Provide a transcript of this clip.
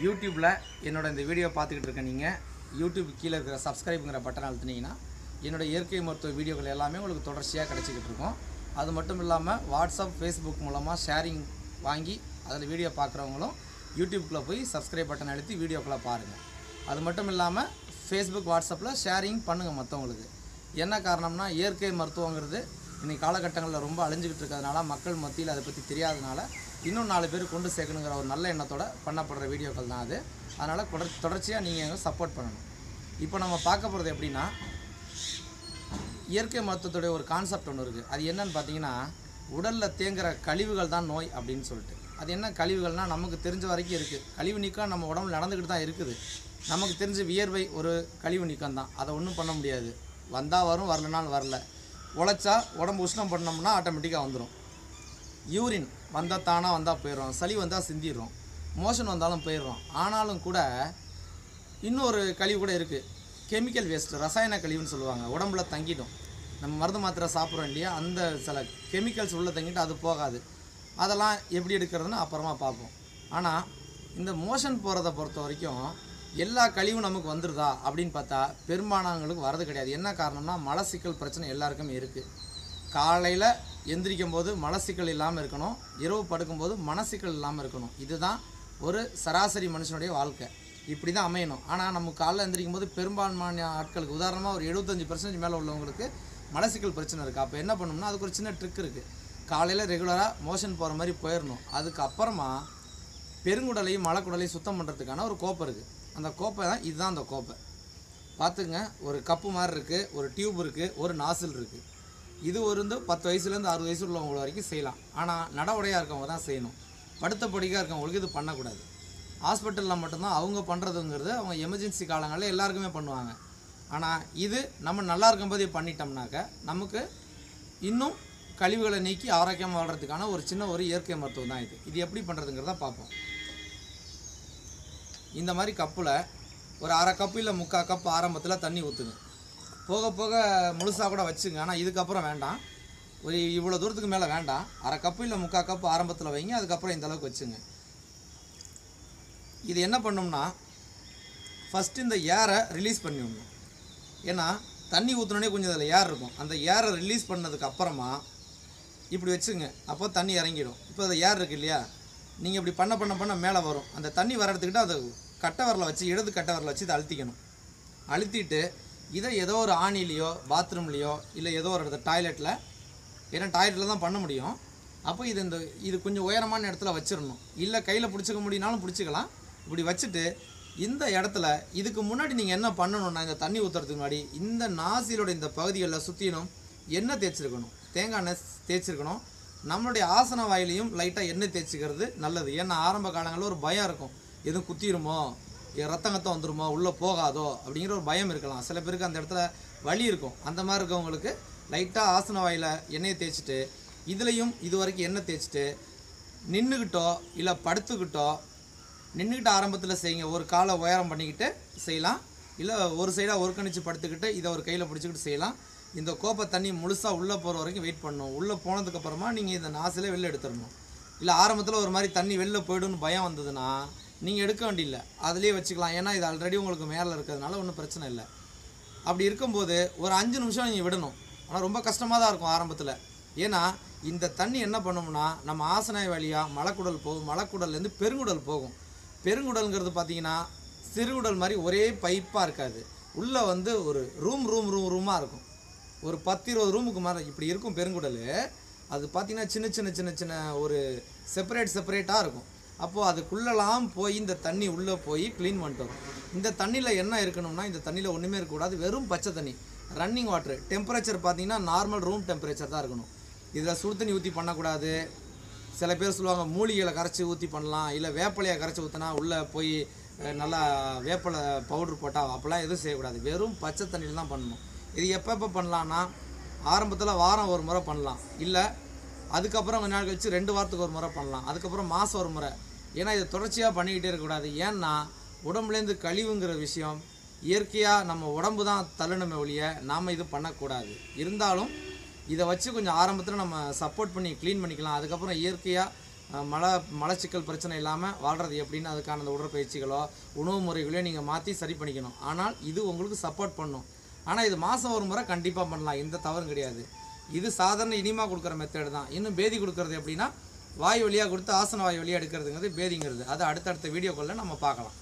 யூடியூப்பில் என்னோட இந்த வீடியோ பார்த்துக்கிட்டு இருக்க நீங்கள் யூடியூப் கீழே இருக்கிற சப்ஸ்கிரைபுங்கிற பட்டன் அழுத்தினீங்கன்னா என்னோட இயற்கை மருத்துவ வீடியோக்கள் எல்லாமே உங்களுக்கு தொடர்ச்சியாக கிடச்சிக்கிட்டு இருக்கும். அது மட்டும் இல்லாமல் வாட்ஸ்அப், ஃபேஸ்புக் மூலமாக ஷேரிங் வாங்கி அதில் வீடியோ பார்க்குறவங்களும் யூடியூப்குள்ளே போய் சப்ஸ்கிரைப் பட்டன் அழுத்தி வீடியோக்களை பாருங்கள். அது மட்டும் இல்லாமல் ஃபேஸ்புக், வாட்ஸ்அப்பில் ஷேரிங் பண்ணுங்கள் மற்றவங்களுக்கு. என்ன காரணம்னா இயற்கை மருத்துவங்கிறது இன்றைக்கி காலகட்டங்களில் ரொம்ப அழிஞ்சிக்கிட்டு இருக்கிறதுனால மக்கள் மத்தியில் அதை பற்றி தெரியாதனால இன்னும் 4 பேர் கொண்டு சேர்க்கணுங்கிற ஒரு நல்ல எண்ணத்தோடு பண்ணப்படுற வீடியோக்கள் தான் அது. அதனால் தொடர்ச்சியாக நீங்கள் சப்போர்ட் பண்ணணும். இப்போ நம்ம பார்க்க போகிறது எப்படின்னா, இயற்கை மருத்துவத்துடைய ஒரு கான்செப்ட் ஒன்று இருக்குது. அது என்னன்னு பார்த்தீங்கன்னா, உடலில் தேங்குகிற கழிவுகள் தான் நோய் அப்படின்னு சொல்லிட்டு. அது என்ன கழிவுகள்னால் நமக்கு தெரிஞ்ச வரைக்கும் இருக்குது. கழிவு நீக்கம் நம்ம உடம்புல நடந்துக்கிட்டு தான் இருக்குது. நமக்கு தெரிஞ்ச வியர்வை ஒரு கழிவு நீக்கம் தான். அதை ஒன்றும் பண்ண முடியாது. வந்தால் வரும், வரலனாலும் வரல. உழைச்சா உடம்பு உஷ்ணம் பண்ணோம்னா ஆட்டோமேட்டிக்காக வந்துடும். யூரின் வந்தால் தானாக வந்தால் போயிடும். சளி வந்தால் சிந்திடுறோம். மோஷன் வந்தாலும் போயிடுறோம். ஆனாலும் கூட இன்னொரு கழிவு கூட இருக்குது. கெமிக்கல் வேஸ்ட்டு, ரசாயன கழிவுன்னு சொல்லுவாங்க. உடம்புல தங்கிடும். நம்ம மருந்து மாத்திரை சாப்பிட்றோம் இல்லையா, அந்த சில கெமிக்கல்ஸ் உள்ளே தங்கிட்டு அது போகாது. அதெல்லாம் எப்படி எடுக்கிறதுன்னு அப்புறமா பார்ப்போம். ஆனால் இந்த மோஷன் போகிறத பொறுத்த வரைக்கும் எல்லா கழிவும் நமக்கு வந்துடுதா அப்படின்னு பார்த்தா பெரும்பாலானவங்களுக்கு வரது கிடையாது. என்ன காரணம்னா மலச்சிக்கல் பிரச்சனை எல்லாருக்குமே இருக்குது. காலையில் எந்திரிக்கும் போது மலச்சிக்கல் இல்லாமல் இருக்கணும், இரவு படுக்கும்போது மனச்சிக்கல் இல்லாமல் இருக்கணும். இதுதான் ஒரு சராசரி மனுஷனுடைய வாழ்க்கை. இப்படி தான் அமையணும். ஆனால் நம்ம காலையில் எந்திரிக்கும் போது பெரும்பான்மையான ஆட்களுக்கு, உதாரணமாக ஒரு 75% மேலே உள்ளவங்களுக்கு மலச்சிக்கல் பிரச்சனை இருக்குது. அப்போ என்ன பண்ணணும்னா அதுக்கு ஒரு சின்ன ட்ரிக் இருக்குது. காலையில் ரெகுலராக மோஷன் போகிற மாதிரி போயிடணும். அதுக்கப்புறமா பெருங்குடலையும் மலக்குடலையும் சுத்தம் பண்ணுறதுக்கான ஒரு கோப்பை இருக்குது. அந்த கோப்பை தான் இதுதான். அந்த கோப்பை பார்த்துங்க, ஒரு கப்பு மாதிரி இருக்குது, ஒரு டியூப் இருக்குது, ஒரு நாசில் இருக்குது. இது ஒரு 10 வயசுலேருந்து 60 வயசு உள்ளவங்க வரைக்கும் செய்யலாம். ஆனால் நடவடையாக இருக்கவங்க தான் செய்யணும். படுத்த படிக்காக இருக்கவங்களுக்கு இது பண்ணக்கூடாது. ஹாஸ்பிட்டலில் மட்டும்தான் அவங்க பண்ணுறதுங்கிறது அவங்க எமர்ஜென்சி காலங்களில் எல்லாருக்குமே பண்ணுவாங்க. ஆனால் இது நம்ம நல்லா இருக்கும்போதே பண்ணிட்டோம்னாக்க நமக்கு இன்னும் கழிவுகளை நீக்கி ஆரோக்கியமாக வாழ்கிறதுக்கான ஒரு சின்ன ஒரு இயற்கை மருத்துவம் தான் இது. இது எப்படி பண்ணுறதுங்கிறத பார்ப்போம். இந்த மாதிரி கப்பில் ஒரு 1/2 கப்பு இல்லை 3/4 கப் ஆரம்பத்தில் தண்ணி ஊற்றுங்க. போக போக முழுசாக கூட வச்சுங்க. ஆனால் இதுக்கப்புறம் வேண்டாம். ஒரு இவ்வளோ தூரத்துக்கு மேலே வேண்டாம். 1/2 கப்பு இல்லை 3/4 கப்பு ஆரம்பத்தில் வைங்க. அதுக்கப்புறம் இந்த அளவுக்கு வச்சுங்க. இது என்ன பண்ணோம்னா ஃபஸ்ட்டு இந்த ஏரை ரிலீஸ் பண்ணிடணும். ஏன்னா தண்ணி ஊற்றினோடனே கொஞ்சம் அதில் ஏர் இருக்கும். அந்த ஏரை ரிலீஸ் பண்ணதுக்கு அப்புறமா இப்படி வச்சுங்க. அப்போ தண்ணி இறங்கிடும். இப்போ அது ஏர் இருக்குது இல்லையா, நீங்கள் இப்படி பண்ண மேலே வரும். அந்த தண்ணி வர இடத்துக்கிட்ட அதை கட்டை விரலை வச்சு, இடது கட்டை விரலை வச்சு இதை அழுத்திக்கணும். அழுத்திட்டு இதை ஏதோ ஒரு ஆணிலையோ பாத்ரூம்லேயோ இல்லை ஏதோ ஒரு இடத்துல டாய்லெட்டில், ஏன்னா டாய்லெட்டில் தான் பண்ண முடியும். அப்போ இது கொஞ்சம் உயரமான இடத்துல வச்சிடணும். இல்லை கையில் பிடிச்சிக்க முடியினாலும் பிடிச்சிக்கலாம். இப்படி வச்சுட்டு இந்த இடத்துல இதுக்கு முன்னாடி நீங்கள் என்ன பண்ணணும்னா, இந்த தண்ணி ஊற்றுறதுக்கு முன்னாடி இந்த நாசிலோட இந்த பகுதிகளில் சுற்றினும் எண்ணெய் தேய்ச்சிருக்கணும். தேங்காய் எண்ணெய் தேய்ச்சிருக்கணும். நம்மளுடைய ஆசன வாயிலையும் லைட்டாக எண்ணெய் தேய்ச்சிக்கிறது நல்லது. ஏன்னா ஆரம்ப காலங்களில் ஒரு பயம் இருக்கும், எதுவும் குத்திடுமோ, ரத்தம் வந்துடுமோ, உள்ளே போகாதோ அப்படிங்கிற ஒரு பயம் இருக்கலாம். சில பேருக்கு அந்த இடத்துல வலி இருக்கும். அந்த மாதிரி இருக்கவங்களுக்கு லைட்டாக ஆசன வாயில் எண்ணெயை தேய்ச்சிட்டு இதுலேயும் இது வரைக்கும் எண்ணெய் தேய்ச்சிட்டு நின்றுக்கிட்டோ இல்லை படுத்துக்கிட்டோ, நின்றுக்கிட்ட ஆரம்பத்தில் செய்யுங்க. ஒரு காலை உயரம் பண்ணிக்கிட்டு செய்யலாம். இல்லை ஒரு சைடாக ஒருக்கணிச்சு படுத்துக்கிட்டு இதை ஒரு கையில் பிடிச்சிக்கிட்டு செய்யலாம். இந்த கோப்பை தண்ணி முழுசாக உள்ளே போகிற வரைக்கும் வெயிட் பண்ணணும். உள்ளே போனதுக்கப்புறமா நீங்கள் இந்த நாசிலே வெளில எடுத்துடணும். இல்லை ஆரம்பத்தில் ஒரு மாதிரி தண்ணி வெளில போய்டுன்னு பயம் வந்ததுன்னா நீங்கள் எடுக்க வேண்டியில்லை, அதிலே வச்சுக்கலாம். ஏன்னா இது ஆல்ரெடி உங்களுக்கு மேலே இருக்கிறதுனால ஒன்றும் பிரச்சனை இல்லை. அப்படி இருக்கும்போது ஒரு 5 நிமிஷம் நீங்கள் விடணும். ஆனால் ரொம்ப கஷ்டமாக தான் இருக்கும் ஆரம்பத்தில். ஏன்னா இந்த தண்ணி என்ன பண்ணோம்னா நம்ம ஆசன வழியாக மலக்குடல் போகும். மலக்குடல்லேருந்து பெருங்குடல் போகும். பெருங்குடல்ங்கிறது பார்த்தீங்கன்னா சிறுகுடல் மாதிரி ஒரே பைப்பாக இருக்காது. உள்ளே ஒரு ரூமாக இருக்கும். ஒரு 10-20 ரூமுக்கு மேலே இப்படி இருக்கும் பெருங்குடல். அது பார்த்திங்கன்னா சின்ன ஒரு செப்பரேட்டாக இருக்கும். அப்போது அதுக்குள்ளெல்லாம் போய் இந்த தண்ணி உள்ளே போய் க்ளீன் பண்ணிட்டு வரும். இந்த தண்ணியில் என்ன இருக்கணும்னா, இந்த தண்ணியில் ஒன்றுமே இருக்கக்கூடாது. வெறும் பச்சை தண்ணி, ரன்னிங் வாட்ரு. டெம்பரேச்சர் பார்த்திங்கன்னா நார்மல் ரூம் டெம்பரேச்சர் தான் இருக்கணும். இதில் சுடு தண்ணி ஊற்றி பண்ணக்கூடாது. சில பேர் சொல்லுவாங்க மூலிகைகளை கரைச்சி ஊற்றி பண்ணலாம், இல்லை வேப்பலையை கரைச்சி ஊற்றினா உள்ளே போய் நல்லா வேப்பலை பவுட்ரு போட்டால், அப்போல்லாம் எதுவும் செய்யக்கூடாது. வெறும் பச்சை தண்ணியில் தான் பண்ணணும். இது எப்போ பண்ணலான்னா ஆரம்பத்தில் வாரம் ஒரு முறை பண்ணலாம். இல்லை அதுக்கப்புறம் கொஞ்ச நாள் கழிச்சு 2 வாரத்துக்கு ஒரு முறை பண்ணலாம். அதுக்கப்புறம் மாதம் ஒரு முறை. ஏன்னா இதை தொடர்ச்சியாக பண்ணிக்கிட்டே இருக்கக்கூடாது. ஏன்னா உடம்புலேருந்து கழிவுங்கிற விஷயம் இயற்கையாக நம்ம உடம்பு தான் தள்ளணுமே ஒழிய நாம் இது பண்ணக்கூடாது. இருந்தாலும் இதை வச்சு கொஞ்சம் ஆரம்பத்தில் நம்ம சப்போர்ட் பண்ணி க்ளீன் பண்ணிக்கலாம். அதுக்கப்புறம் இயற்கையாக மலச்சிக்கல் பிரச்சனை இல்லாமல் வாழ்கிறது எப்படின்னு அதுக்கான அந்த உடற்பயிற்சிகளோ உணவு முறைகளையோ நீங்கள் மாற்றி சரி பண்ணிக்கணும். ஆனால் இது உங்களுக்கு சப்போர்ட் பண்ணும். ஆனால் இது மாதம் ஒரு முறை கண்டிப்பாக பண்ணலாம், எந்த தவறும் கிடையாது. இது சாதாரண இனிமா கொடுக்குற மெத்தட் தான். இன்னும் பேதி கொடுக்குறது எப்படின்னா வாய் வழியாக கொடுத்து ஆசன வாய் வழியாக எடுக்கிறதுங்கிறது பேதிங்கிறது. அது அடுத்தடுத்த வீடியோக்களில் நம்ம பார்க்கலாம்.